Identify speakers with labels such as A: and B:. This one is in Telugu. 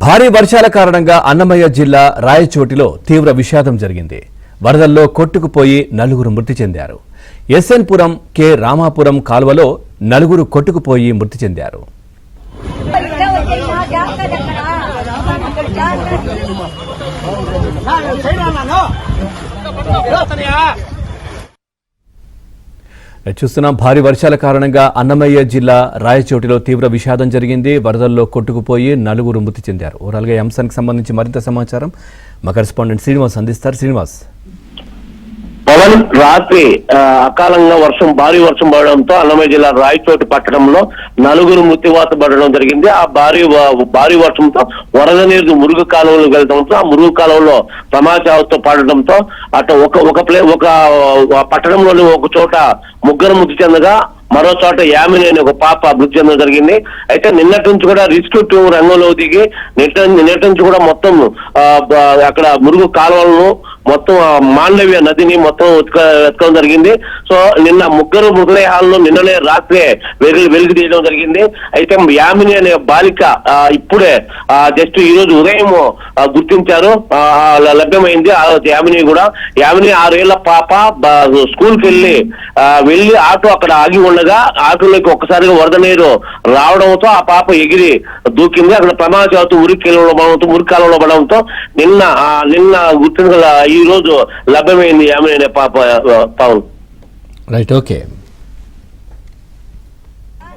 A: భారీ వర్షాల కారణంగా అన్నమయ్య జిల్లా రాయచోటిలో తీవ్ర విషాదం జరిగింది. వరదల్లో కొట్టుకుపోయి నలుగురు మృతి చెందారు. ఎస్ఎన్-పురం కె రామాపురం కాల్వలో నలుగురు కొట్టుకుపోయి మృతి చెందారు. చూస్తున్నాం, భారీ వర్షాల కారణంగా అన్నమయ్య జిల్లా రాయచోటిలో తీవ్ర విషాదం జరిగింది. వరదల్లో కొట్టుకుపోయి నలుగురు మృతి చెందారు. ఓవరాల్గా ఈ అంశానికి సంబంధించి మరింత సమాచారం మా కరెస్పాండెంట్ శ్రీనివాస్ అందిస్తారు. శ్రీనివాస్,
B: పవన్, రాత్రి అకాలంగా భారీ వర్షం పడడంతో అన్నమయ్య జిల్లా రాయచోటి పట్టణంలో నలుగురు మృత్యువాత పడడం జరిగింది. ఆ భారీ వర్షంతో వరద నీరు మురుగు కాలువలోకి వెళ్లడంతో ఆ మురుగు కాలువలో సమాచారంతో పడడంతో అటు ఒక పట్టణంలోని ఒక చోట ముగ్గురు మృతి చెందగా మరో చోట యామిని అనే ఒక పాప మృతి చెందడం జరిగింది. అయితే నిన్నటి నుంచి కూడా రెస్క్యూ టీం రంగంలో దిగి నిన్నటి నుంచి కూడా మొత్తం అక్కడ మురుగు కాలువలను మొత్తం మాండవ్య నదిని మొత్తం వెతకడం జరిగింది. సో నిన్న ముగ్గురు మృతదేహాలను నిన్ననే రాత్రే వెలికి తీయడం జరిగింది. అయితే యామిని అనే బాలిక ఇప్పుడే జస్ట్ ఈ రోజు ఉదయం గుర్తించారు, లభ్యమైంది. యామిని 6 ఏళ్ల పాప స్కూల్కి వెళ్ళి ఆటో అక్కడ ఆగి ఉండగా ఆటోలోకి ఒక్కసారిగా వరద నీరు రావడంతో ఆ పాప ఎగిరి దూకింది. అక్కడ ప్రమాదవశాత్తు మురికి కాలంలో పడడంతో నిన్న గుర్తించ ఈ రోజు లభ్యమైంది యామిని అనే పాప.
A: Right, okay.